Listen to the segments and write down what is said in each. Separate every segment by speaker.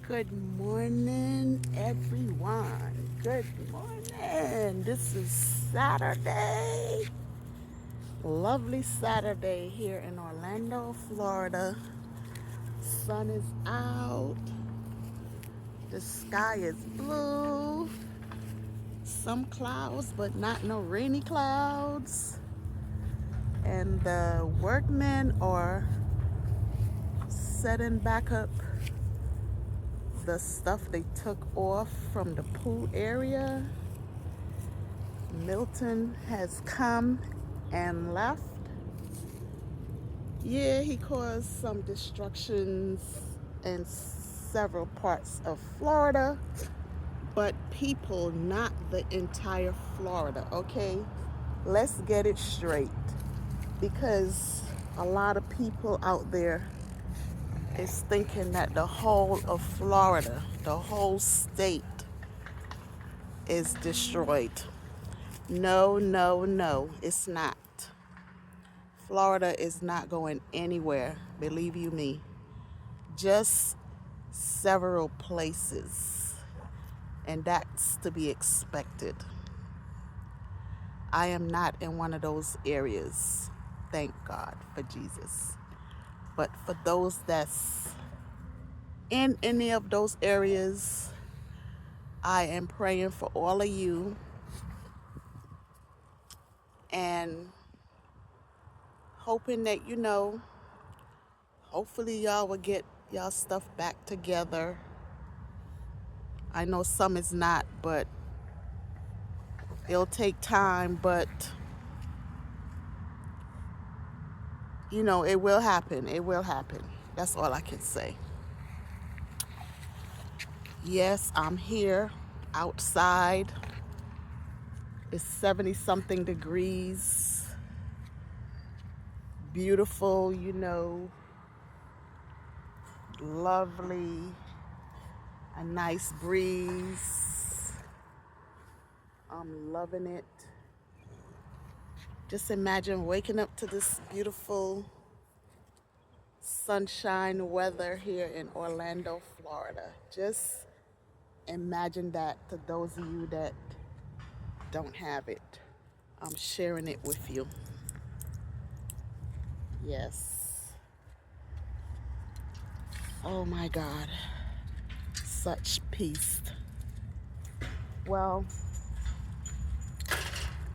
Speaker 1: Good morning, everyone. Good morning. This is Saturday. Lovely Saturday here in Orlando, Florida. Sun is out. The sky is blue. Some clouds, but not no rainy clouds. And the workmen are setting back up the stuff they took off from the pool area. Milton has come and left. Yeah, he caused some destructions in several parts of Florida, but people, not the entire Florida, okay? Let's get it straight, because a lot of people out there is thinking that the whole of Florida, the whole state, is destroyed. No, no, no, it's not. Florida is not going anywhere, believe you me. Just several places, and that's to be expected. I am not in one of those areas, thank God for Jesus. But for those that's in any of those areas, I am praying for all of you and hoping that, hopefully y'all will get y'all stuff back together. I know some is not, but it'll take time, but it will happen. It will happen. That's all I can say. Yes, I'm here outside. It's 70 something degrees. Beautiful, lovely, a nice breeze. I'm loving it. Just imagine waking up to this beautiful sunshine weather here in Orlando, Florida. Just imagine that to those of you that don't have it. I'm sharing it with you. Yes. Oh my God. Such peace. Well,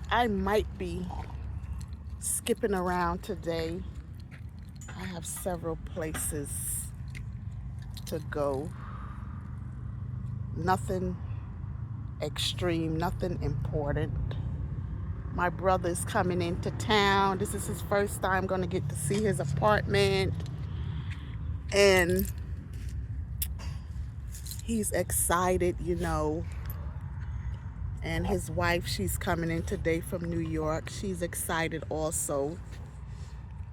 Speaker 1: I might be skipping around today. I have several places to go. Nothing extreme, nothing important. My brother's coming into town. This is his first time going to get to see his apartment. And he's excited, And his wife, she's coming in today from New York. She's excited also.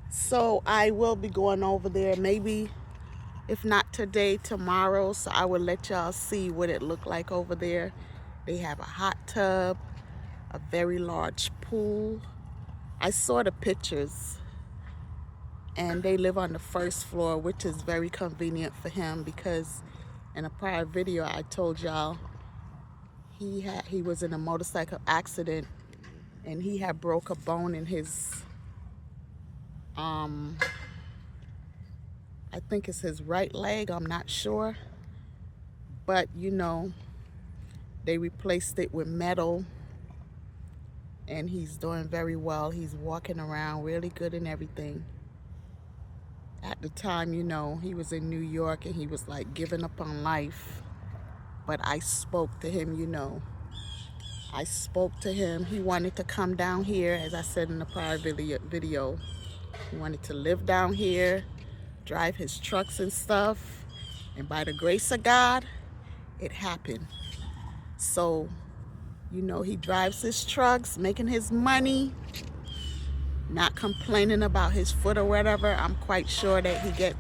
Speaker 1: So I will be going over there, maybe if not today, tomorrow. So I will let y'all see what it looked like over there. They have a hot tub, a very large pool. I saw the pictures, and they live on the first floor, which is very convenient for him, because in a prior video I told y'all he was in a motorcycle accident, and he had broke a bone in his I think it's his right leg, I'm not sure, but they replaced it with metal, and he's doing very well. He's walking around really good and everything. At the time, he was in New York and he was like giving up on life, but I spoke to him. I spoke to him. He wanted to come down here, as I said in the prior video. He wanted to live down here, drive his trucks and stuff, and by the grace of God, it happened. So, he drives his trucks, making his money, not complaining about his foot or whatever. I'm quite sure that he get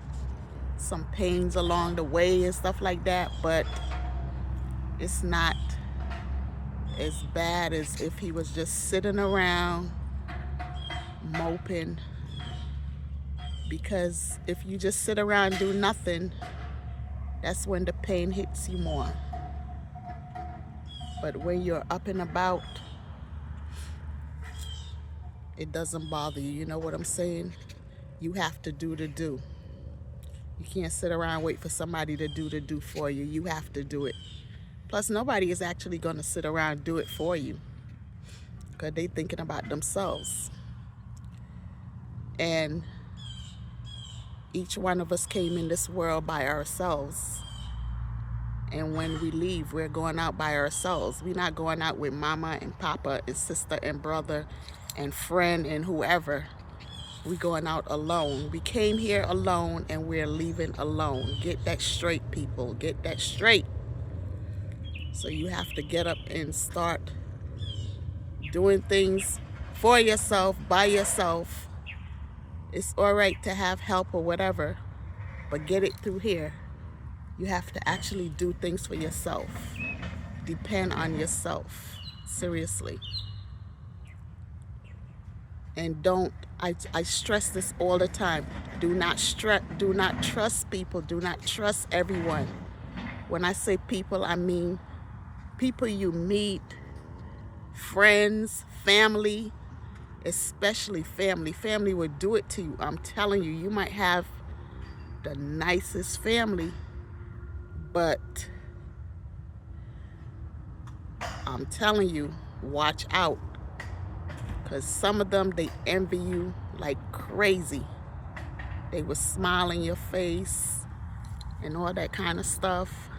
Speaker 1: some pains along the way and stuff like that, but it's not as bad as if he was just sitting around moping. Because if you just sit around and do nothing, That's when the pain hits you more. But when you're up and about, it doesn't bother you. You know what I'm saying? You have to do the do. You can't sit around and wait for somebody to do the do for you. You have to do it. Plus, nobody is actually going to sit around and do it for you because they thinking about themselves. And each one of us came in this world by ourselves. And when we leave, we're going out by ourselves. We're not going out with mama and papa and sister and brother and friend and whoever. We're going out alone. We came here alone and we're leaving alone. Get that straight, people. Get that straight. So you have to get up and start doing things for yourself, by yourself. It's all right to have help or whatever, but get it through here. You have to actually do things for yourself. Depend on yourself. Seriously. And don't, I stress this all the time. Do not trust people. Do not trust everyone. When I say people, I mean people you meet, friends, family, especially family. Family would do it to you. I'm telling you, you might have the nicest family, but I'm telling you, watch out. Because some of them, they envy you like crazy. They will smile in your face and all that kind of stuff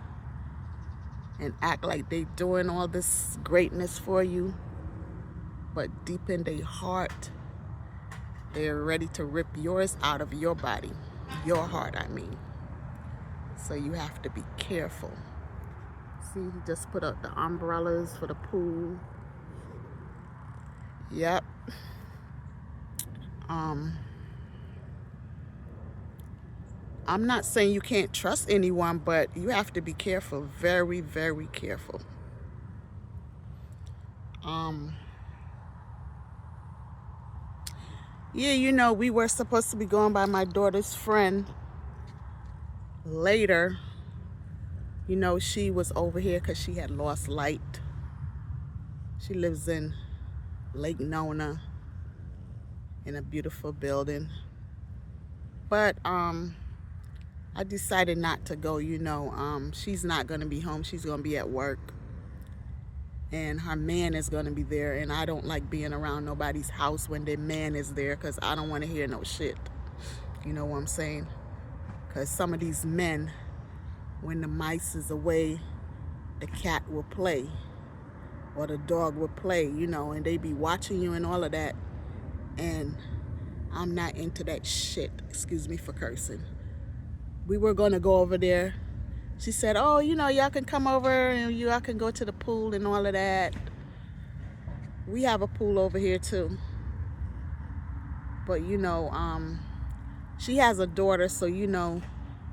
Speaker 1: and act like they doing all this greatness for you. But deep in their heart, they're ready to rip yours out of your body. Your heart, I mean. So you have to be careful. See, he just put up the umbrellas for the pool. Yep. I'm not saying you can't trust anyone, but you have to be careful. Very, very careful. Yeah, you know, we were supposed to be going by my daughter's friend later. You know, she was over here because she had lost light. She lives in Lake Nona in a beautiful building. But I decided not to go, you know. She's not going to be home. She's going to be at work. And her man is going to be there. And I don't like being around nobody's house when their man is there because I don't want to hear no shit. You know what I'm saying? Because some of these men, when the mice is away, the cat will play. Or the dog will play, you know, and they be watching you and all of that. And I'm not into that shit. Excuse me for cursing. We were going to go over there. She said, oh, you know, y'all can come over and y'all can go to the pool and all of that. We have a pool over here too. But, you know, she has a daughter, so, you know,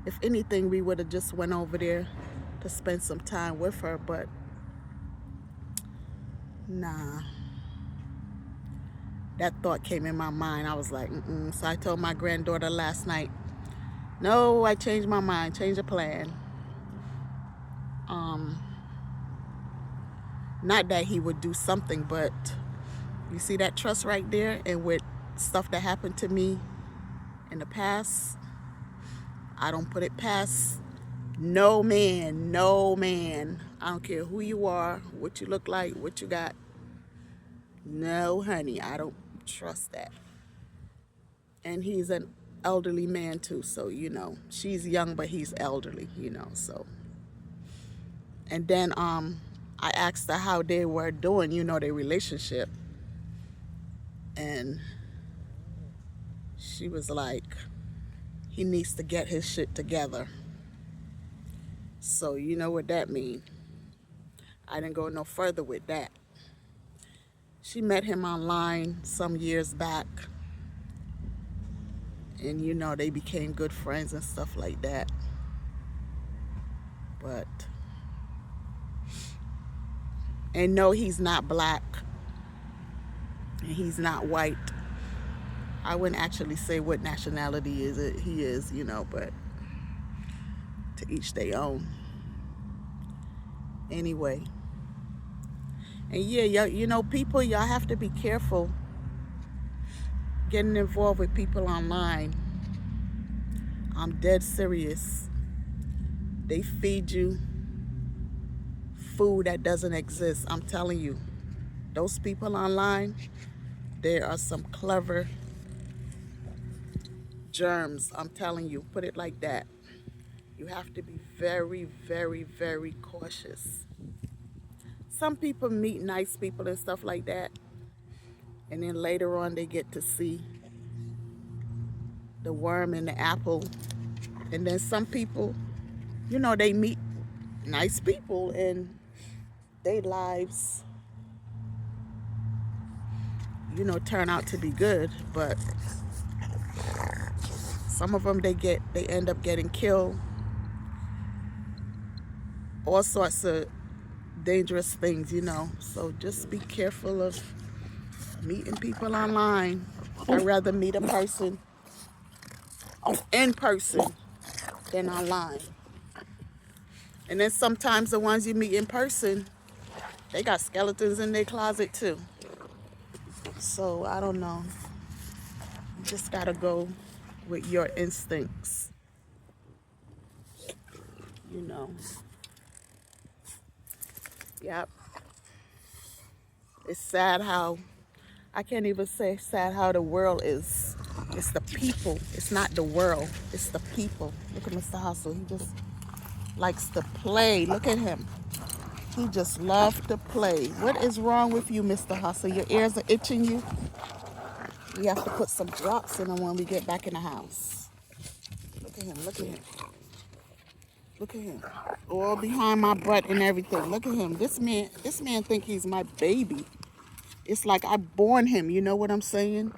Speaker 1: if anything, we would have just went over there to spend some time with her. But, nah. That thought came in my mind. I was like, So I told my granddaughter last night, no, I changed my mind, changed the plan. Not that he would do something, but you see that trust right there? And with stuff that happened to me in the past, I don't put it past no man, no man. I don't care who you are, what you look like, what you got. No, honey, I don't trust that. And he's an elderly man too, so, you know, she's young, but he's elderly, you know, so. And then I asked her how they were doing, you know, their relationship. And she was like, he needs to get his shit together. So you know what that means. I didn't go no further with that. She met him online some years back. And, you know, they became good friends and stuff like that. But, and no, he's not black. And he's not white. I wouldn't actually say what nationality he is, you know, but To each their own. Anyway. And yeah, you know, people, y'all have to be careful getting involved with people online. I'm dead serious. They feed you food that doesn't exist. I'm telling you, those people online, there are some clever germs. I'm telling you, put it like that. You have to be very, very, very cautious. Some people meet nice people and stuff like that, and then later on they get to see the worm in the apple. And then some people, you know, they meet nice people and their lives, you know, turn out to be good. But some of them, they end up getting killed. All sorts of dangerous things, you know. So just be careful of meeting people online. I'd rather meet a person in person than online. And then sometimes the ones you meet in person, they got skeletons in their closet too. So I don't know. You just gotta go with your instincts, you know. Yep. It's sad how, I can't even say sad how the world is. It's the people. It's not the world. It's the people. Look at Mr. Hustle. He just likes to play. Look at him. He just loves to play. What is wrong with you, Mr. Hustle? Your ears are itching you? We have to put some drops in them when we get back in the house. Look at him. Look at him. Look at him. All behind my butt and everything. Look at him. This man think he's my baby. It's like I born him. You know what I'm saying?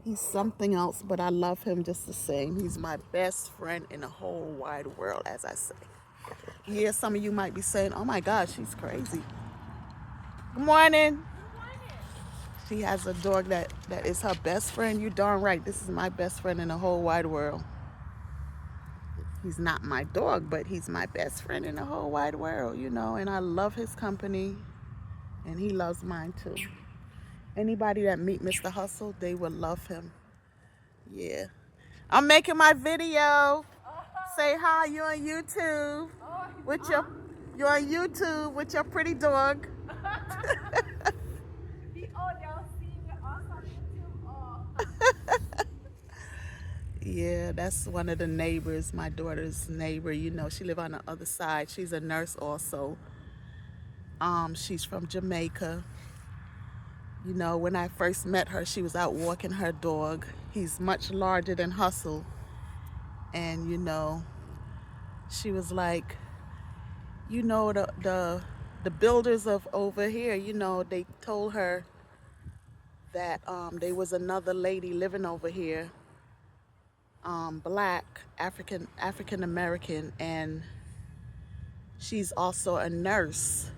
Speaker 1: He's something else, but I love him just the same. He's my best friend in the whole wide world, as I say. Yeah, some of you might be saying, oh my gosh, she's crazy. Good morning. Good morning. She has a dog that is her best friend. You darn right. This is my best friend in the whole wide world. He's not my dog, but he's my best friend in the whole wide world, you know, and I love his company, and he loves mine too. Anybody that meet Mr. Hustle, they will love him. Yeah. I'm making my video. Say hi, you're on YouTube. You're on YouTube with your pretty dog. Yeah, that's one of the neighbors, my daughter's neighbor. You know, she live on the other side. She's a nurse also. She's from Jamaica. You know, when I first met her, she was out walking her dog. He's much larger than Hustle. And, you know, she was like, you know, the builders of over here, you know, they told her that there was another lady living over here, black, African American, and she's also a nurse.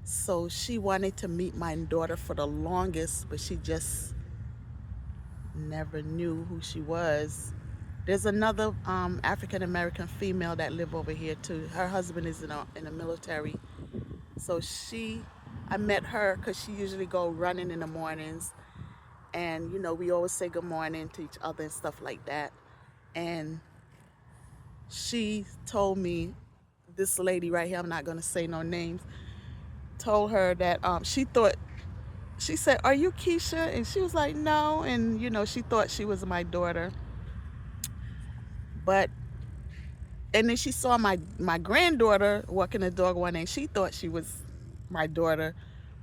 Speaker 1: So she wanted to meet my daughter for the longest, but she just never knew who she was. There's another African American female that live over here too. Her husband is in the military. So I met her because she usually go running in the mornings. And, you know, we always say good morning to each other and stuff like that. And she told me, this lady right here, I'm not going to say no names, told her that she said, are you Keisha? And she was like, no. And, you know, she thought she was my daughter. And then she saw my granddaughter walking the dog one day, and she thought she was my daughter.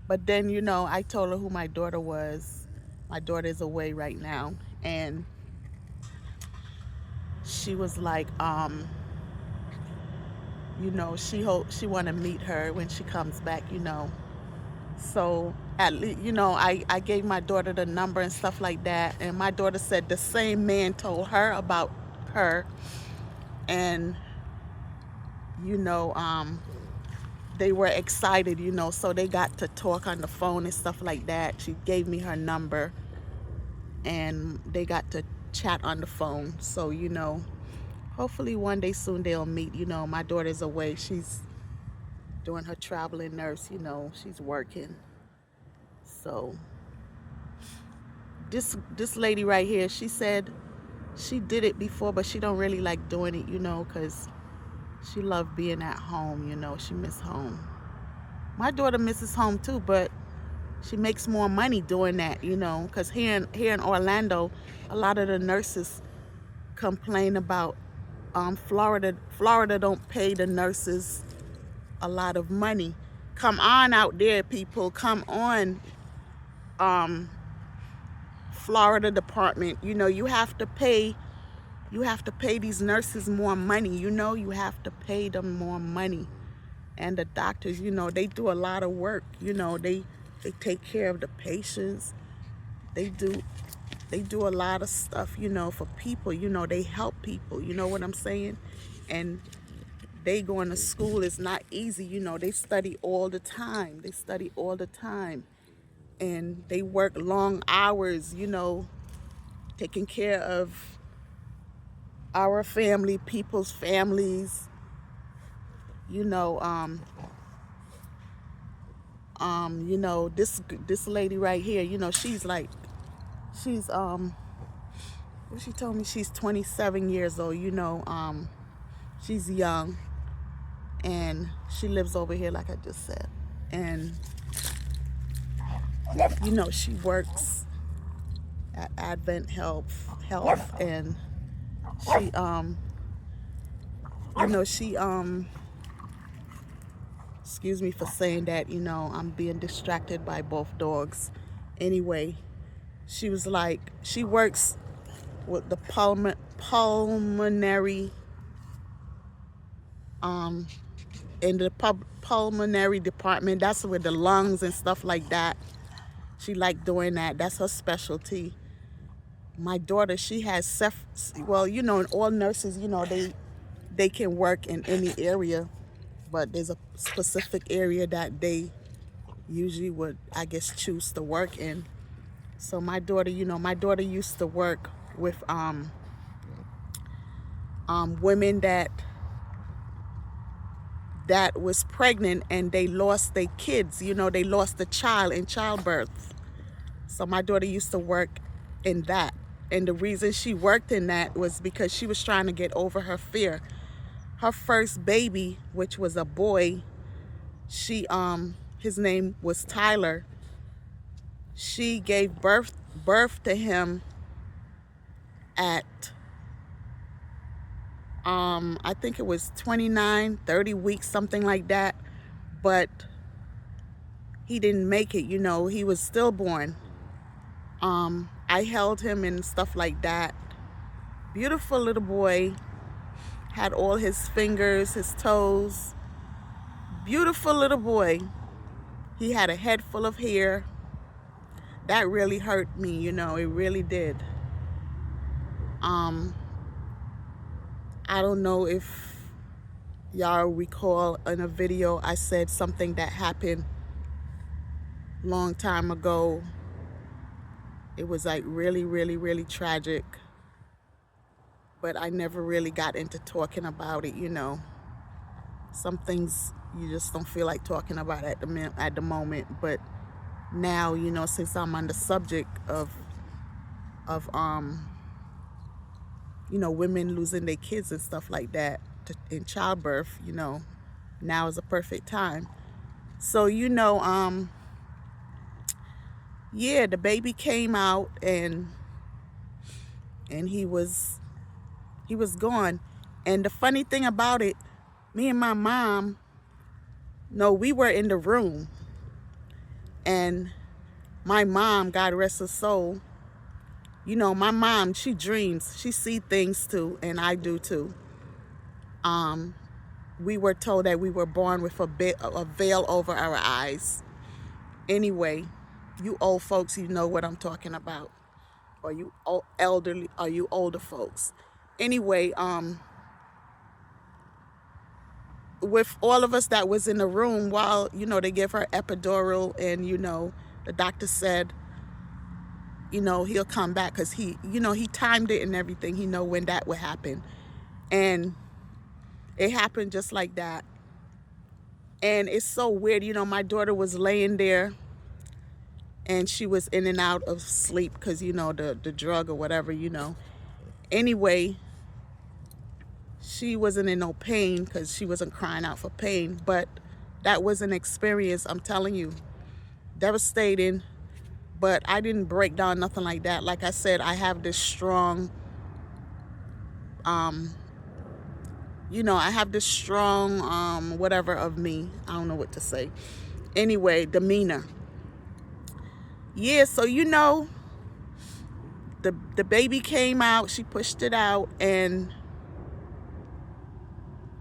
Speaker 1: But then, you know, I told her who my daughter was. My daughter is away right now. And she was like, you know, she want to meet her when she comes back, you know. So at least, you know, I gave my daughter the number and stuff like that. And my daughter said the same man told her about her. And, you know, they were excited, you know, so they got to talk on the phone and stuff like that. She gave me her number and they got to chat on the phone. So, you know, hopefully one day soon they'll meet. You know, my daughter's away. She's doing her traveling nurse, you know, she's working. So this lady right here, she said she did it before, but she don't really like doing it, you know, because she loved being at home, you know, she miss home. My daughter misses home too, but she makes more money doing that, you know, because here in Orlando, a lot of the nurses complain about Florida don't pay the nurses a lot of money. Come on out there, people. Come on, Florida department. You know, you have to pay these nurses more money. You know, you have to pay them more money. And the doctors, you know, they do a lot of work. You know, they take care of the patients. They do a lot of stuff, you know, for people. You know, they help people. You know what I'm saying? And they going to school is not easy. You know, they study all the time. They study all the time. And they work long hours, you know, taking care of our family, people's families. You know, you know, this lady right here, you know, she's what she told me, she's 27 years old, you know, she's young, and she lives over here, like I just said. And you know, she works at Advent Health, and she you know, she excuse me for saying that, you know, I'm being distracted by both dogs. Anyway, she was like, she works with the pulmonary in the pulmonary department. That's with the lungs and stuff like that. She liked doing that. That's her specialty. My daughter, she has well, you know, all nurses, you know, they can work in any area, but there's a specific area that they usually would, I guess, choose to work in. So my daughter, you know, my daughter used to work with women that was pregnant and they lost their kids, you know, they lost the child in childbirth. So my daughter used to work in that. And the reason she worked in that was because she was trying to get over her fear. Her first baby, which was a boy, his name was Tyler. She gave birth to him at I think it was 29, 30 weeks, something like that. But he didn't make it, you know, he was stillborn. I held him and stuff like that. Beautiful little boy. Had all his fingers, his toes. Beautiful little boy. He had a head full of hair. That really hurt me, you know, it really did. I don't know if y'all recall in a video I said something that happened long time ago. It was like really, really, really tragic. But I never really got into talking about it, you know. Some things you just don't feel like talking about at the moment. But now, you know, since I'm on the subject of you know, women losing their kids and stuff like that in childbirth, you know, now is a perfect time. So, you know, yeah, the baby came out and he was gone. And the funny thing about it, me and my mom, no, we were in the room, and my mom, God rest her soul, you know, my mom, she dreams, she sees things too, and I do too. We were told that we were born with a veil over our eyes. Anyway, you old folks, you know what I'm talking about. Or you elderly, or you older folks. Anyway, with all of us that was in the room while, you know, they gave her epidural, and, you know, the doctor said, you know, he'll come back because he, you know, he timed it and everything. He know when that would happen. And it happened just like that. And it's so weird. My daughter was laying there and she was in and out of sleep because, the drug or whatever. Anyway, she wasn't in no pain because she wasn't crying out for pain. But that was an experience, I'm telling you, devastating. But I didn't break down, nothing like that. Like I said, I have this strong, whatever of me. I don't know what to say. Anyway, demeanor. Yeah, so the baby came out, she pushed it out, and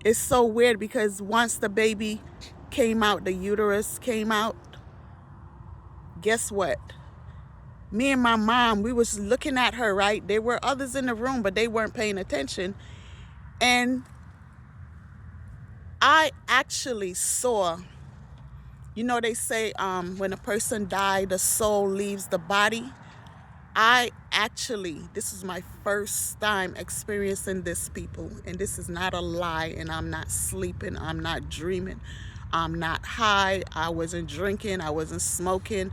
Speaker 1: it's so weird because once the baby came out, the uterus came out, guess what? Me and my mom, we was looking at her, right? There were others in the room, but they weren't paying attention. And I actually saw, they say when a person dies, the soul leaves the body. This is my first time experiencing this, people. And this is not a lie. And I'm not sleeping. I'm not dreaming. I'm not high. I wasn't drinking. I wasn't smoking.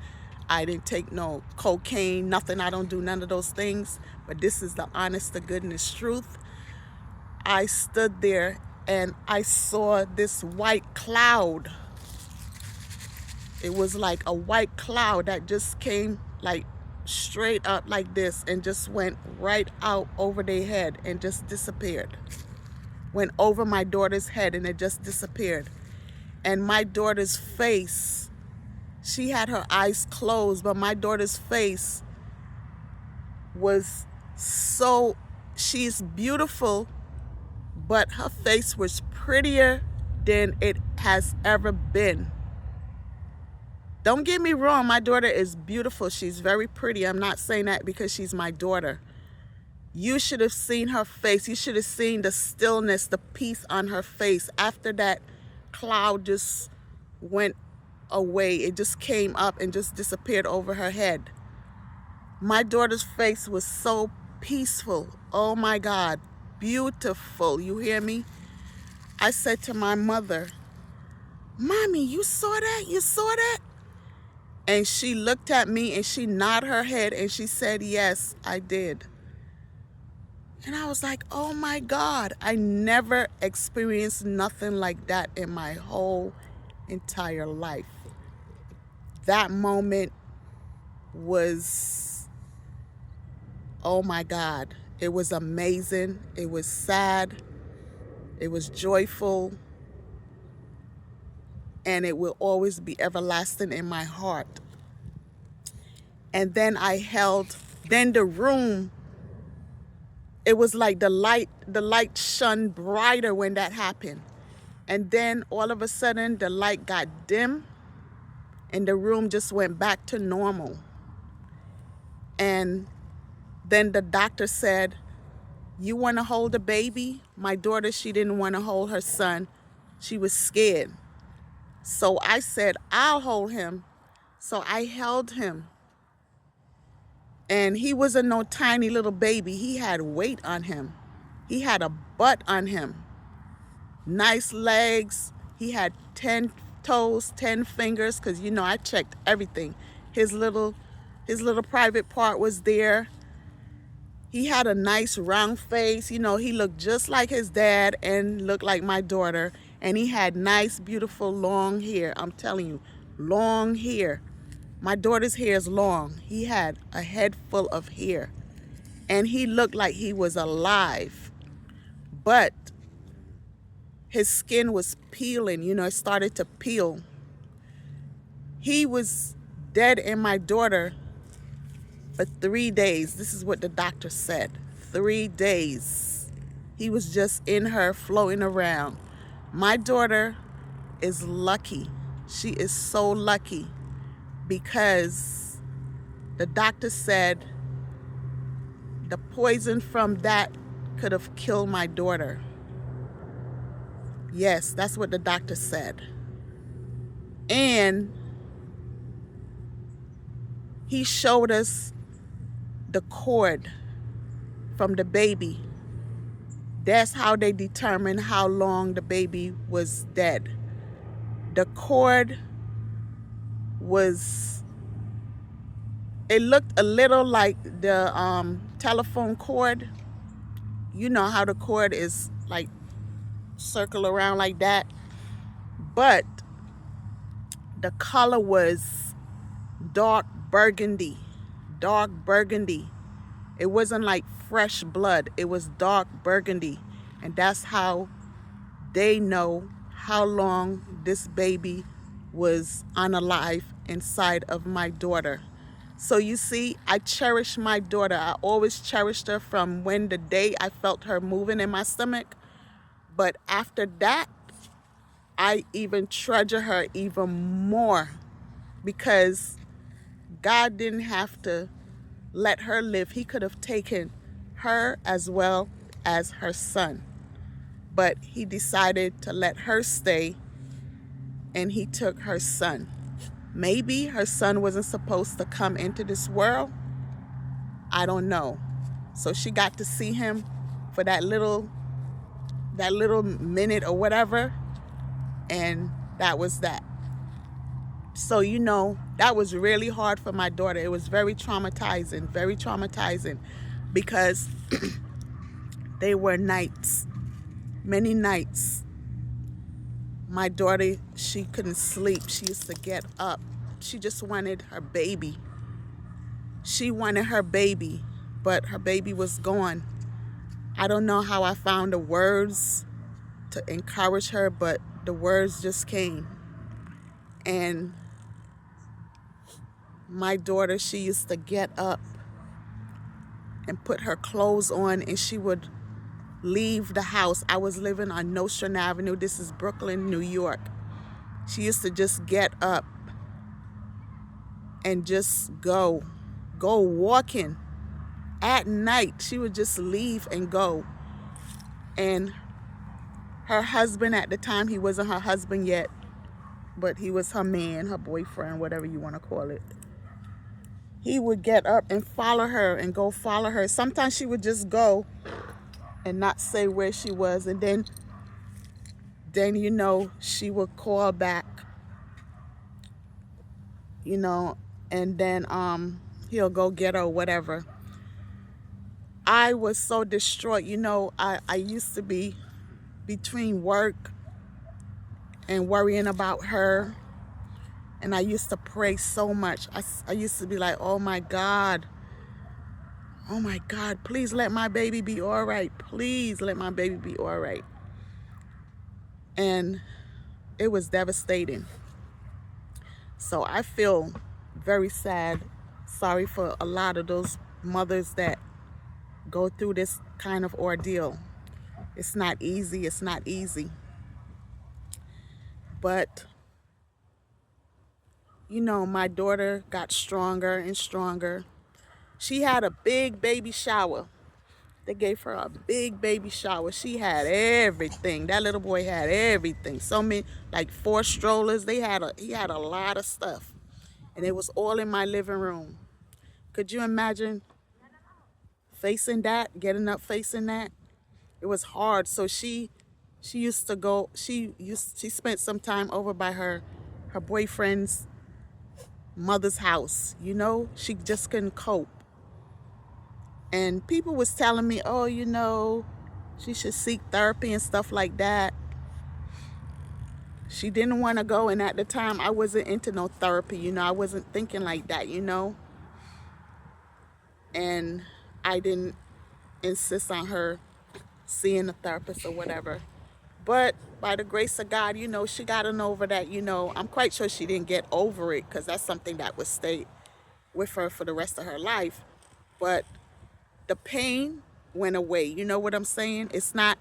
Speaker 1: I didn't take no cocaine, nothing. I don't do none of those things. But this is the honest to goodness truth. I stood there and I saw this white cloud. It was like a white cloud that just came like straight up like this and just went right out over their head and just disappeared. Went over my daughter's head and it just disappeared. And my daughter's face, she had her eyes closed, but my daughter's face was so, she's beautiful, but her face was prettier than it has ever been. Don't get me wrong, my daughter is beautiful. She's very pretty. I'm not saying that because she's my daughter. You should have seen her face. You should have seen the stillness, the peace on her face. After that cloud just went away, it just came up and just disappeared over her head. My daughter's face was so peaceful. Oh my God, beautiful. You hear me? I said to my mother, "Mommy, you saw that? You saw that?" And she looked at me and she nodded her head and she said, "Yes, I did." And I was like, oh my God, I never experienced nothing like that in my whole entire life. That moment was, oh my God, it was amazing. It was sad. It was joyful. And it will always be everlasting in my heart. And then then the room, it was like the light shone brighter when that happened. And then all of a sudden the light got dim and the room just went back to normal. And then the doctor said, "You want to hold the baby?" My daughter, she didn't want to hold her son. She was scared. So I said, "I'll hold him." So I held him. And he wasn't no tiny little baby. He had weight on him. He had a butt on him. Nice legs. He had 10 toes, 10 fingers, because I checked everything. His little private part was there. He had a nice round face. He looked just like his dad and looked like my daughter. And he had nice, beautiful, long hair. I'm telling you, long hair. My daughter's hair is long. He had a head full of hair. And he looked like he was alive. But his skin was peeling. It started to peel. He was dead in my daughter for 3 days. This is what the doctor said. 3 days. He was just in her, floating around. My daughter is lucky. She is so lucky because the doctor said the poison from that could have killed my daughter. Yes, that's what the doctor said. And he showed us the cord from the baby That's how they determined how long the baby was dead. The cord was, it looked a little like the telephone cord. You know how the cord is like circle around like that, but the color was dark burgundy. Dark burgundy. It wasn't like fresh blood, it was dark burgundy. And that's how they know how long this baby was unalive inside of my daughter. So you see, I cherish my daughter. I always cherished her from when the day I felt her moving in my stomach. But after that, I even treasure her even more, because God didn't have to let her live. He could have taken her as well as her son. But he decided to let her stay, and he took her son. Maybe her son wasn't supposed to come into this world. I don't know. So she got to see him for that little minute or whatever, and that was that. So, you know, that was really hard for my daughter. It was very traumatizing, because they were nights, many nights. My daughter, she couldn't sleep. She used to get up. She just wanted her baby. She wanted her baby, but her baby was gone. I don't know how I found the words to encourage her, but the words just came. And my daughter, she used to get up and put her clothes on, and she would leave the house. I was living on Nostrand Avenue. This is Brooklyn, New York. She used to just get up and just go walking at night. She would just leave and go. And her husband at the time, he wasn't her husband yet, but he was her man, her boyfriend, whatever you want to call it. He would get up and follow her and go follow her. Sometimes she would just go and not say where she was. And then you know, she would call back, you know, and then he'll go get her or whatever. I was so distraught. You know, I used to be between work and worrying about her. And I used to pray so much. I used to be like, oh my God, please let my baby be all right. Please let my baby be all right. And it was devastating. So I feel very sad, sorry for a lot of those mothers that go through this kind of ordeal. It's not easy. It's not easy. But you know, my daughter got stronger and stronger. She had a big baby shower. They gave her a big baby shower. She had everything. That little boy had everything. So many, like 4 strollers. He had a lot of stuff. And it was all in my living room. Could you imagine facing that, getting up facing that? It was hard. So she used to go, she spent some time over by her boyfriend's mother's house. You know, she just couldn't cope. And people was telling me, oh, you know, she should seek therapy and stuff like that. She didn't want to go, and at the time I wasn't into no therapy, you know. I wasn't thinking like that, you know. And I didn't insist on her seeing a therapist or whatever. But by the grace of God, you know, she gotten over that, you know. I'm quite sure she didn't get over it, because that's something that would stay with her for the rest of her life. But the pain went away. You know what I'm saying? It's not,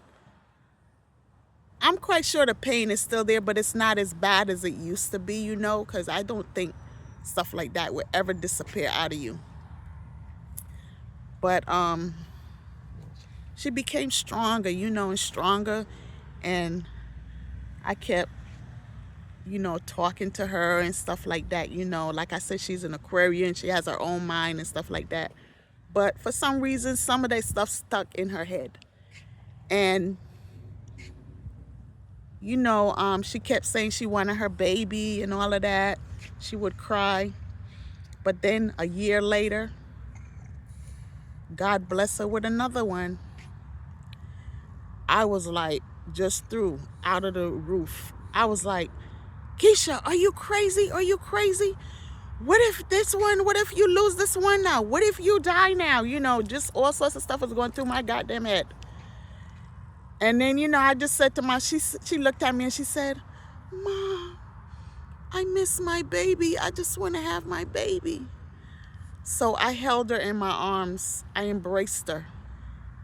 Speaker 1: I'm quite sure the pain is still there, but it's not as bad as it used to be, you know, because I don't think stuff like that would ever disappear out of you. But she became stronger, you know, and stronger. And I kept, you know, talking to her and stuff like that, you know. Like I said, she's an Aquarian. She has her own mind and stuff like that. But for some reason, some of that stuff stuck in her head. And you know, she kept saying she wanted her baby and all of that. She would cry. But then a year later, God bless her with another one. I was like, just threw out of the roof. I was like, Keisha, are you crazy? Are you crazy? What if this one, what if you lose this one now? What if you die now? You know, just all sorts of stuff was going through my goddamn head. And then, you know, I just said to she looked at me and she said, Mom, I miss my baby. I just want to have my baby. So I held her in my arms. I embraced her.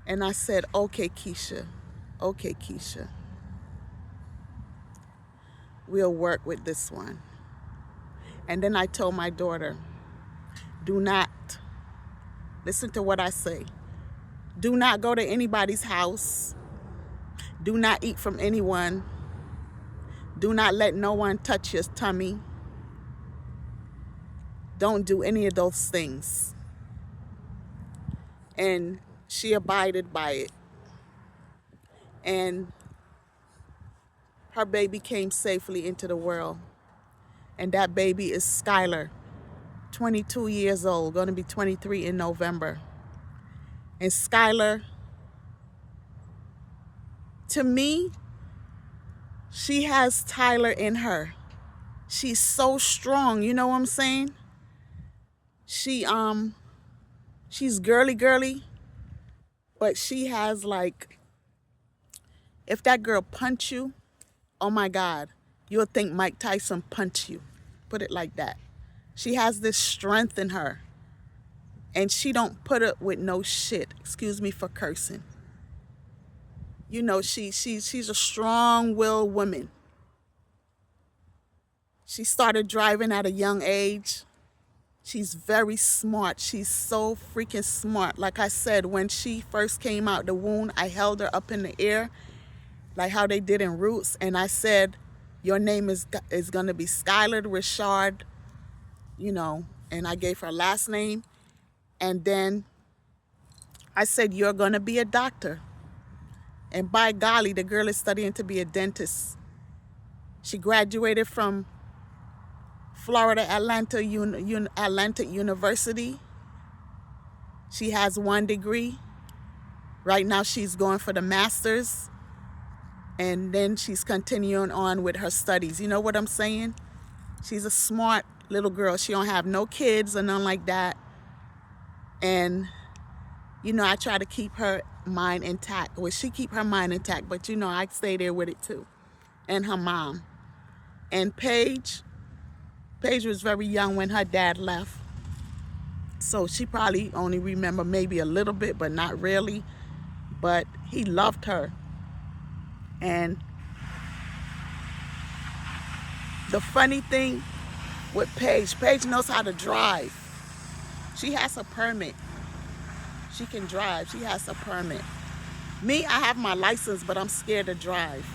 Speaker 1: And I said, okay, Keisha. Okay, Keisha. We'll work with this one. And then I told my daughter, do not, listen to what I say. Do not go to anybody's house. Do not eat from anyone. Do not let no one touch your tummy. Don't do any of those things. And she abided by it. And her baby came safely into the world. And that baby is Skylar, 22 years old, going to be 23 in November. And Skylar, to me, she has Tyler in her. She's so strong, you know what I'm saying? She's girly, but she has like, if that girl punch you, oh my God, you'll think Mike Tyson punched you. Put it like that. She has this strength in her. And she don't put up with no shit. Excuse me for cursing. You know, she's a strong-willed woman. She started driving at a young age. She's very smart. She's so freaking smart. Like I said, when she first came out the womb, I held her up in the air, like how they did in Roots, and I said, your name is going to be Skylar Richard, you know, and I gave her last name. And then I said, you're going to be a doctor. And by golly, the girl is studying to be a dentist. She graduated from Florida Atlantic University. She has 1 degree. Right now she's going for the master's. And then she's continuing on with her studies. You know what I'm saying? She's a smart little girl. She don't have no kids or nothing like that. And, you know, I try to keep her mind intact. Well, she keep her mind intact, but, you know, I stay there with it too. And her mom. And Paige was very young when her dad left. So she probably only remember maybe a little bit, but not really. But he loved her. And the funny thing with Paige knows how to drive. She has a permit. She can drive. She has a permit. Me, I have my license, but I'm scared to drive.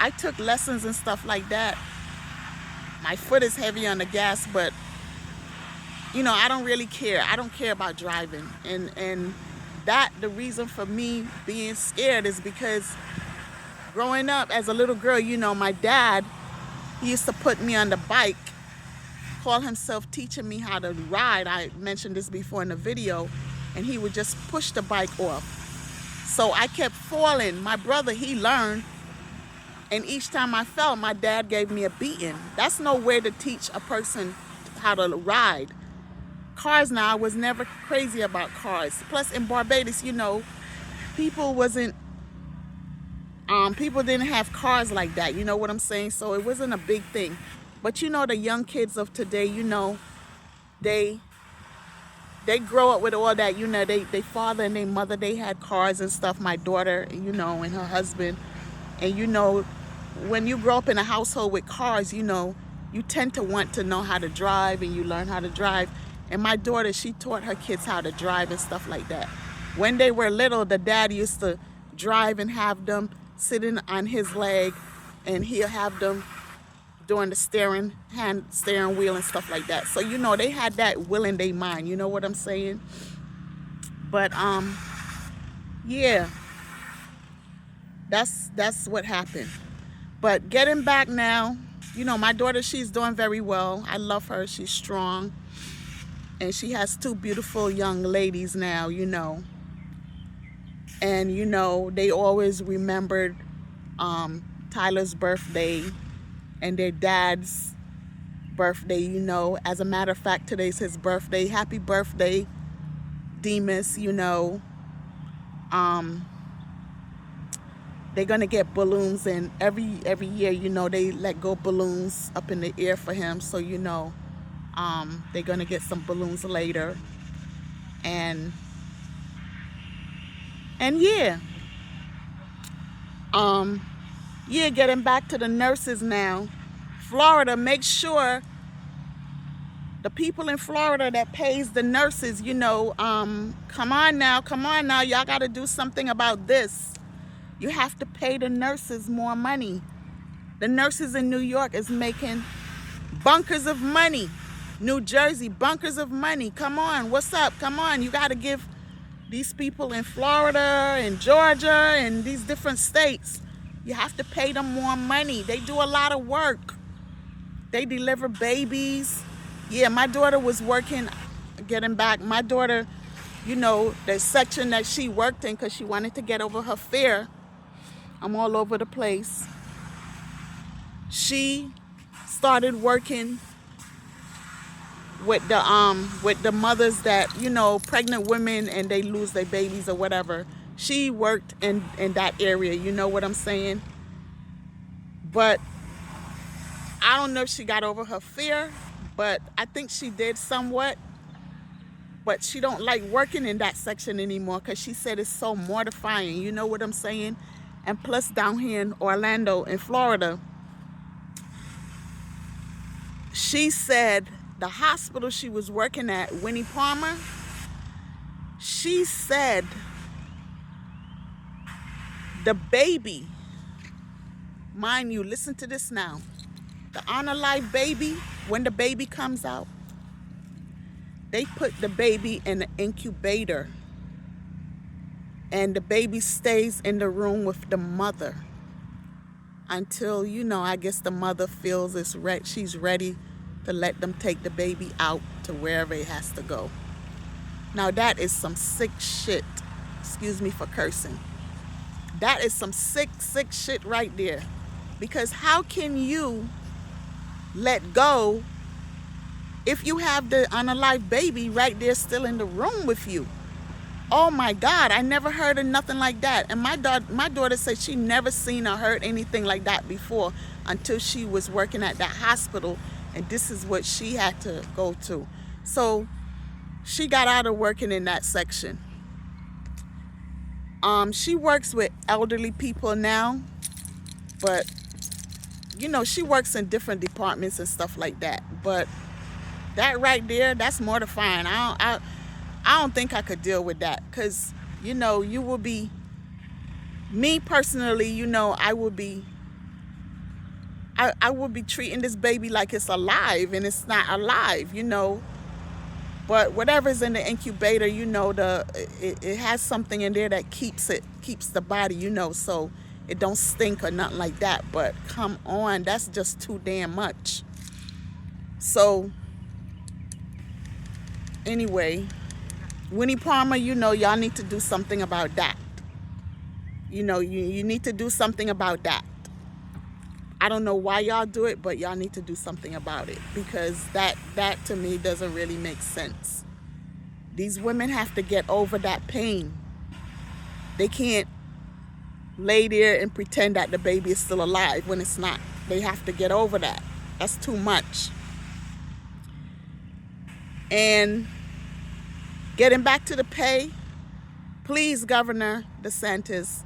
Speaker 1: I took lessons and stuff like that. My foot is heavy on the gas, but, you know, I don't really care. I don't care about driving. And that, the reason for me being scared is because growing up as a little girl, you know, my dad, he used to put me on the bike, call himself teaching me how to ride. I mentioned this before in the video, and he would just push the bike off. So I kept falling. My brother, he learned, and each time I fell, my dad gave me a beating. That's no way to teach a person how to ride. Cars now, I was never crazy about cars. Plus in Barbados, you know, people didn't have cars like that, you know what I'm saying? So it wasn't a big thing. But you know, the young kids of today, you know, they grow up with all that, you know, they father and their mother, they had cars and stuff. My daughter, you know, and her husband. And you know, when you grow up in a household with cars, you know, you tend to want to know how to drive, and you learn how to drive. And my daughter, she taught her kids how to drive and stuff like that. When they were little, the dad used to drive and have them sitting on his leg, and he'll have them doing the steering wheel and stuff like that. So, you know, they had that will in their mind, you know what I'm saying? But, yeah. That's what happened. But getting back now, you know, my daughter, she's doing very well. I love her. She's strong. And she has two beautiful young ladies now, you know. And, you know, they always remembered Tyler's birthday and their dad's birthday, you know. As a matter of fact, today's his birthday. Happy birthday, Demas, you know. They're gonna get balloons, and every year, you know, they let go balloons up in the air for him. So, you know, they're gonna get some balloons later. And yeah. Yeah, getting back to the nurses now. Florida, make sure the people in Florida that pays the nurses, you know, come on now, y'all got to do something about this. You have to pay the nurses more money. The nurses in New York is making bunkers of money. New Jersey, bunkers of money. Come on, what's up? Come on, you got to give these people in Florida and Georgia and these different states, you have to pay them more money. They do a lot of work. They deliver babies. Yeah, my daughter was working, getting back. My daughter, you know, the section that she worked in because she wanted to get over her fear. I'm all over the place. She started working with the mothers that, you know, pregnant women and they lose their babies or whatever. She worked in that area, you know what I'm saying? But I don't know if she got over her fear, but I think she did somewhat. But she don't like working in that section anymore because she said it's so mortifying, you know what I'm saying? And plus down here in Orlando, in Florida, she said the hospital she was working at, Winnie Palmer, she said the baby, mind you, listen to this now, the Honor Life baby, when the baby comes out, they put the baby in an incubator and the baby stays in the room with the mother until, you know, I guess the mother feels she's ready to let them take the baby out to wherever it has to go. Now that is some sick shit. Excuse me for cursing. That is some sick shit right there. Because how can you let go if you have the unalive baby right there still in the room with you? Oh my God, I never heard of nothing like that. And my daughter said she never seen or heard anything like that before until she was working at that hospital, and this is what she had to go to. So she got out of working in that section. She works with elderly people now, but you know, she works in different departments and stuff like that. But that right there, that's mortifying. I don't think I could deal with that, because, you know, you will be, me personally, you know, I would be treating this baby like it's alive, and it's not alive, you know. But whatever's in the incubator, you know, it has something in there that keeps the body, you know, so it don't stink or nothing like that. But come on, that's just too damn much. So anyway, Winnie Palmer, you know, y'all need to do something about that. You know, you need to do something about that. I don't know why y'all do it, but y'all need to do something about it, because that to me doesn't really make sense. These women have to get over that pain. They can't lay there and pretend that the baby is still alive when it's not. They have to get over that. That's too much. And getting back to the pay, please, Governor DeSantis,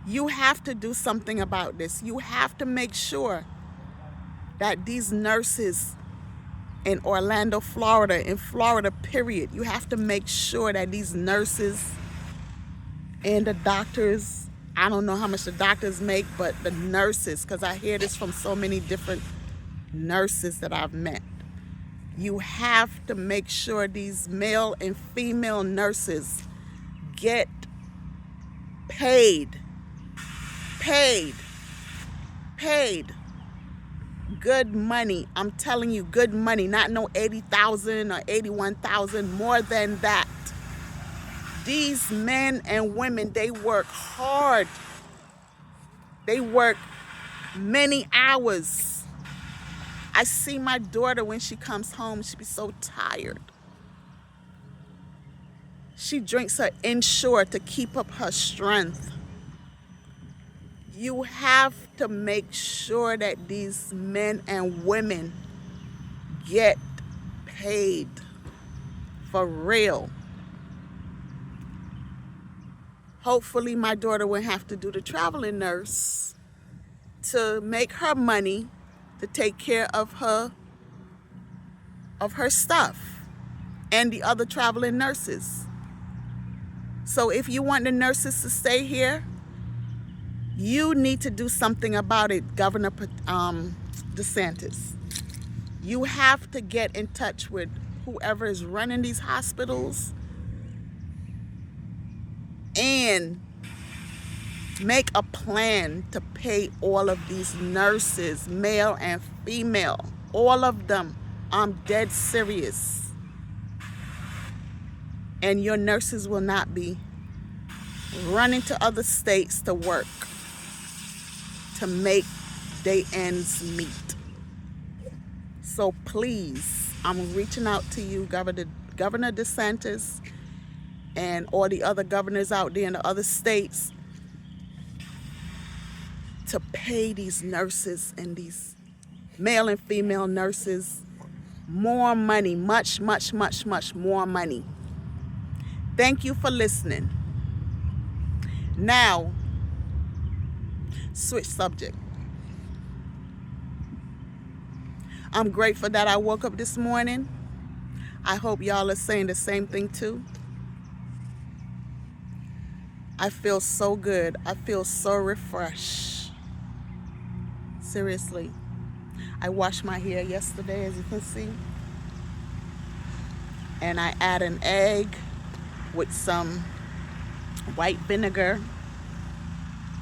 Speaker 1: you have to do something about this. You have to make sure that these nurses in Orlando, Florida, in Florida, period, you have to make sure that these nurses and the doctors, I don't know how much the doctors make, but the nurses, because I hear this from so many different nurses that I've met. You have to make sure these male and female nurses get paid paid good money. I'm telling you, good money, not no 80,000 or 81,000, more than that. These men and women, they work hard. They work many hours. I see my daughter when she comes home, she be so tired. She drinks her Ensure to keep up her strength. You have to make sure that these men and women get paid for real. Hopefully my daughter won't have to do the traveling nurse to make her money to take care of her stuff and the other traveling nurses. So if you want the nurses to stay here, you need to do something about it, Governor DeSantis. You have to get in touch with whoever is running these hospitals and make a plan to pay all of these nurses, male and female, all of them. I'm dead serious. And your nurses will not be running to other states to work to make their ends meet. So please, I'm reaching out to you, Governor DeSantis, and all the other governors out there in the other states, to pay these nurses and these male and female nurses more money, much more money. Thank you for listening. Now, switch subject. I'm grateful that I woke up this morning. I hope y'all are saying the same thing too. I feel so good. I feel so refreshed. Seriously. I washed my hair yesterday, as you can see. And I add an egg with some white vinegar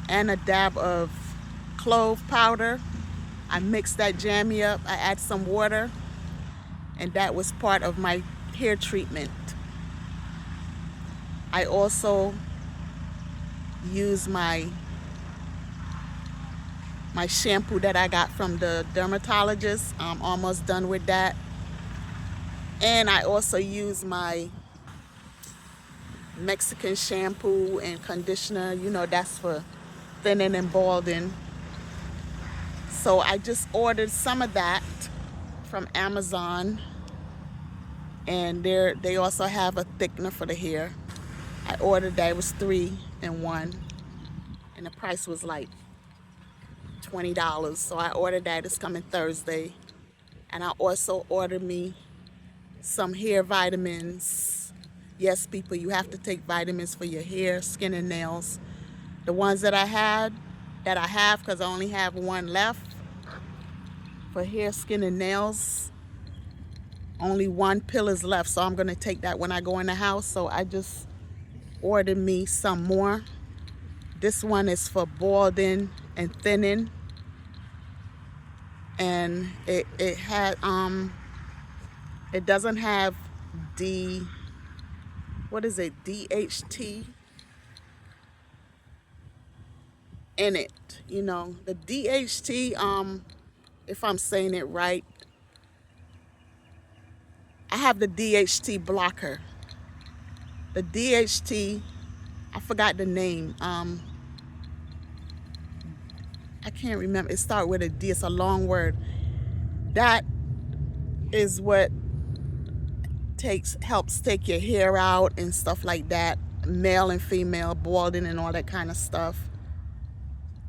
Speaker 1: and a dab of clove powder. I mix that jammy up. I add some water, and that was part of my hair treatment. I also use my shampoo that I got from the dermatologist. I'm almost done with that. And I also use my Mexican shampoo and conditioner. You know, that's for thinning and balding. So I just ordered some of that from Amazon. And they also have a thickener for the hair. I ordered that. It was 3 in 1. And the price was like $20. So I ordered that. It's coming Thursday. And I also ordered me some hair vitamins. Yes, people, you have to take vitamins for your hair, skin, and nails. The ones that I have, because I only have one left for hair, skin, and nails. Only one pill is left, so I'm going to take that when I go in the house. So I just ordered me some more. This one is for balding and thinning. And it doesn't have DHT in it. You know, the DHT, if I'm saying it right, I have the DHT blocker. The DHT, I forgot the name. I can't remember. It starts with a D. It's a long word. That is what helps take your hair out and stuff like that. Male and female, balding and all that kind of stuff.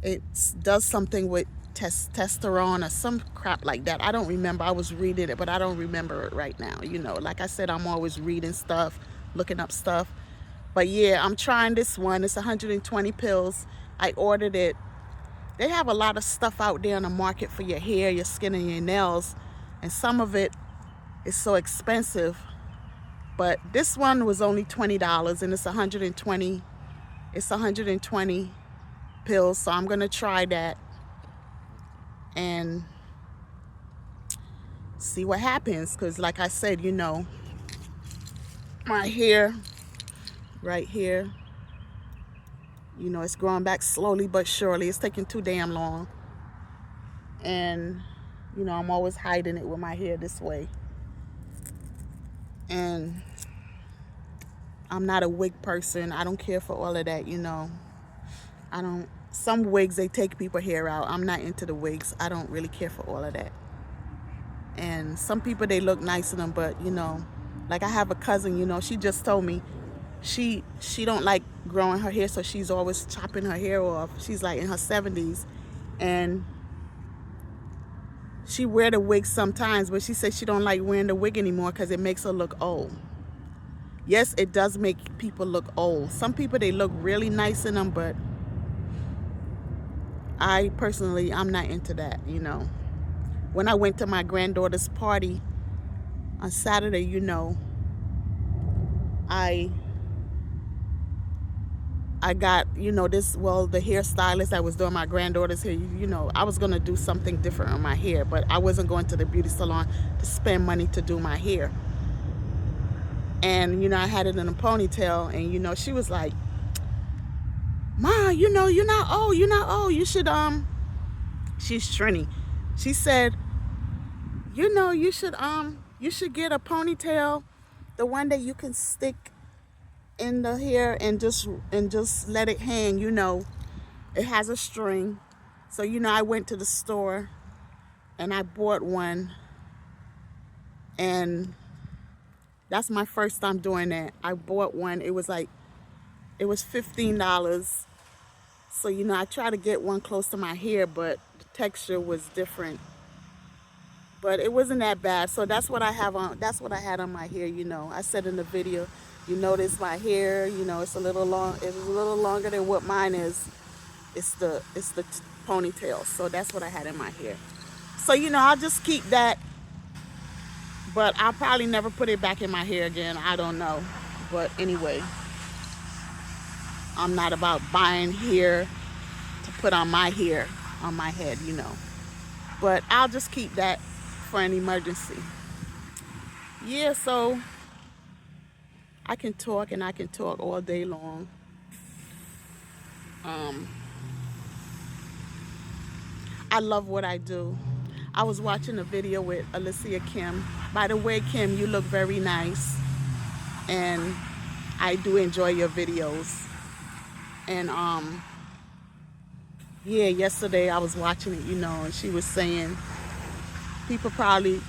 Speaker 1: It does something with testosterone or some crap like that. I don't remember. I was reading it, but I don't remember it right now. You know, like I said, I'm always reading stuff, looking up stuff. But yeah, I'm trying this one. It's 120 pills. I ordered it. They have a lot of stuff out there on the market for your hair, your skin, and your nails. And some of it is so expensive. But this one was only $20, and it's 120. It's 120 pills. So I'm gonna try that and see what happens. Because like I said, you know, my hair right here, you know, it's growing back slowly but surely. It's taking too damn long. And, you know, I'm always hiding it with my hair this way. And I'm not a wig person. I don't care for all of that, you know. Some wigs, they take people's hair out. I'm not into the wigs. I don't really care for all of that. And some people, they look nice in them, but, you know, like I have a cousin, you know, she just told me she don't like growing her hair, so she's always chopping her hair off. She's like in her 70s, and she wear the wig sometimes, but she said she don't like wearing the wig anymore because it makes her look old. Yes, it does make people look old. Some people, they look really nice in them, but I personally, I'm not into that, you know. When I went to my granddaughter's party on Saturday, you know, I got, you know, the hairstylist that was doing my granddaughter's hair, you know, I was going to do something different on my hair, but I wasn't going to the beauty salon to spend money to do my hair. And, you know, I had it in a ponytail, and, you know, she was like, Ma, you know, you're not old. You should, she's Trini. She said, you know, you should get a ponytail, the one that you can stick in the hair and just let it hang, you know. It has a string. So, you know, I went to the store and I bought one, and that's my first time doing that. I bought one. It was $15. So, you know, I tried to get one close to my hair, but the texture was different. But it wasn't that bad. So that's what I have on. That's what I had on my hair, you know. I said in the video, you notice my hair, you know, it's a little long. It's a little longer than what mine is. It's the ponytail. So that's what I had in my hair. So, you know, I'll just keep that. But I'll probably never put it back in my hair again. I don't know. But anyway, I'm not about buying hair to put on my hair, on my head, you know. But I'll just keep that for an emergency. Yeah, so I can talk, and I can talk all day long. I love what I do. I was watching a video with Alicia Kim. By the way, Kim, you look very nice, and I do enjoy your videos. And yeah, yesterday I was watching it, you know, and she was saying people probably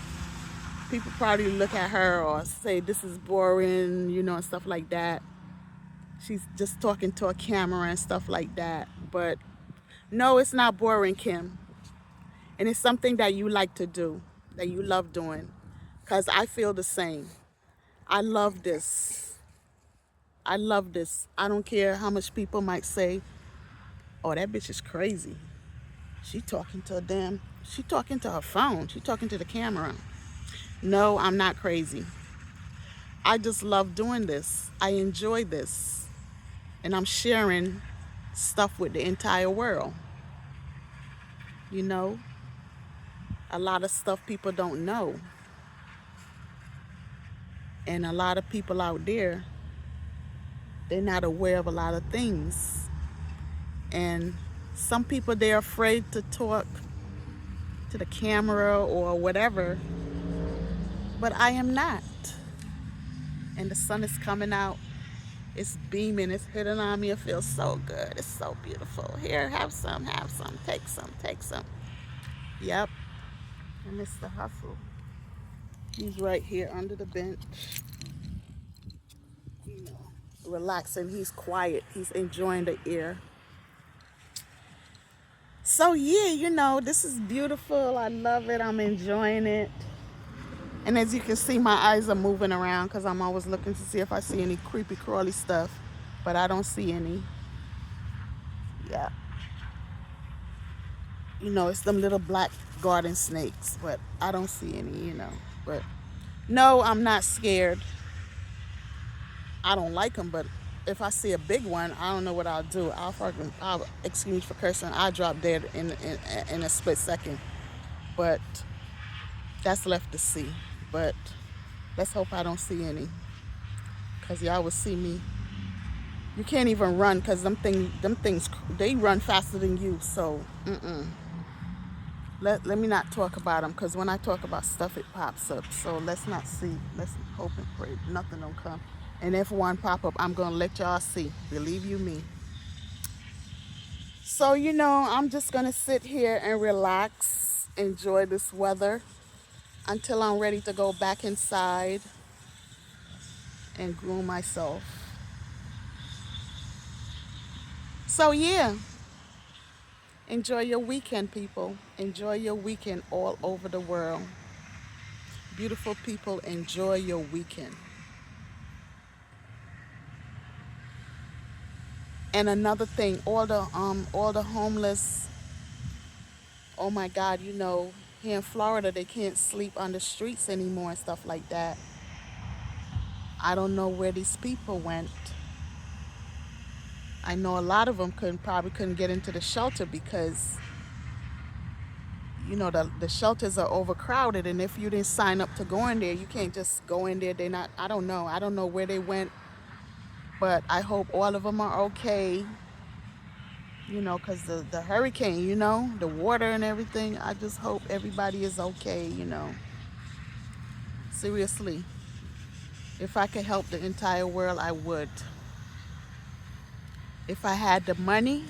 Speaker 1: look at her or say this is boring, you know, and stuff like that. She's just talking to a camera and stuff like that. But no, it's not boring, Kim. And it's something that you like to do, that you love doing. Because I feel the same. I love this. I love this. I don't care how much people might say, oh, that bitch is crazy. She talking to her phone. She talking to the camera. No, I'm not crazy. I just love doing this. I enjoy this. And I'm sharing stuff with the entire world. You know, a lot of stuff people don't know. And a lot of people out there, they're not aware of a lot of things. And some people, they're afraid to talk to the camera or whatever. But I am not. And the sun is coming out. It's beaming. It's hitting on me. It feels so good. It's so beautiful. Here, have some. Take some. Yep. And Mr. Hustle. He's right here under the bench. You know, relaxing. He's quiet. He's enjoying the air. So yeah, you know, this is beautiful. I love it. I'm enjoying it. And as you can see, my eyes are moving around because I'm always looking to see if I see any creepy crawly stuff. But I don't see any. Yeah. You know, it's them little black garden snakes. But I don't see any, you know. But no, I'm not scared. I don't like them, but if I see a big one, I don't know what I'll do. I'll excuse me for cursing. I'll drop dead in a split second. But that's left to see. But let's hope I don't see any, cause y'all will see me. You can't even run, cause them things, they run faster than you. So let me not talk about them, cause when I talk about stuff, it pops up. So let's not see. Let's hope and pray nothing don't come. And if one pop up, I'm gonna let y'all see. Believe you me. So I'm just gonna sit here and relax, enjoy this weather until I'm ready to go back inside and groom myself. So yeah, enjoy your weekend, people. Enjoy your weekend all over the world. Beautiful people, enjoy your weekend. And another thing, all the homeless, oh my God, here in Florida they can't sleep on the streets anymore and stuff like that. I don't know where these people went. I know a lot of them probably couldn't get into the shelter because the shelters are overcrowded, and if you didn't sign up to go in there, you can't just go in there. They're not. I don't know where they went, but I hope all of them are okay. Because the hurricane, the water and everything. I just hope everybody is okay. Seriously, if I could help the entire world, I would. If I had the money,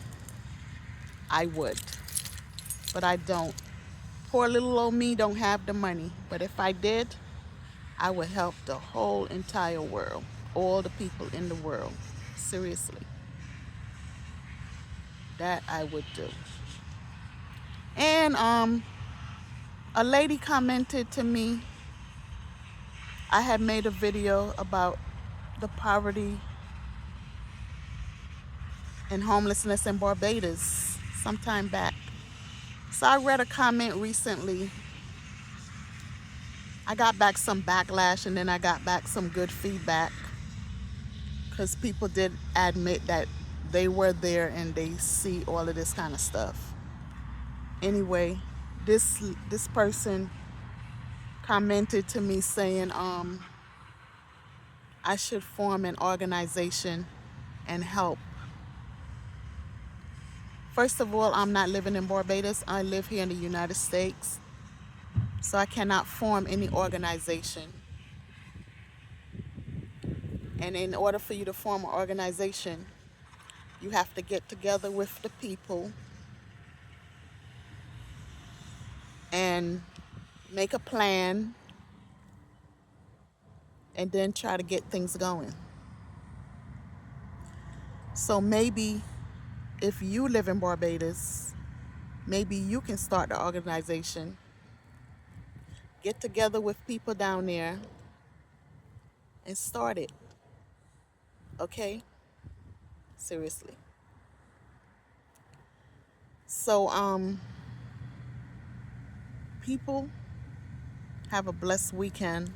Speaker 1: I would, but I don't. Poor little old me don't have the money, but if I did, I would help the whole entire world, all the people in the world. Seriously, that I would do. And a lady commented to me. I had made a video about the poverty and homelessness in Barbados some time back. So I read a comment recently. I got back some backlash, and then I got back some good feedback, because people did admit that they were there and they see all of this kind of stuff. Anyway, this person commented to me saying I should form an organization and help. First of all, I'm not living in Barbados. I live here in the United States. So I cannot form any organization. And in order for you to form an organization, you have to get together with the people and make a plan and then try to get things going. So maybe if you live in Barbados, maybe you can start the organization, get together with people down there and start it. Okay? Seriously. So people, have a blessed weekend.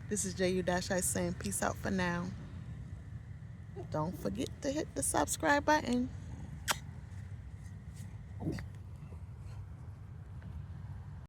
Speaker 1: This is JU-I saying peace out for now. Don't forget to hit the subscribe button.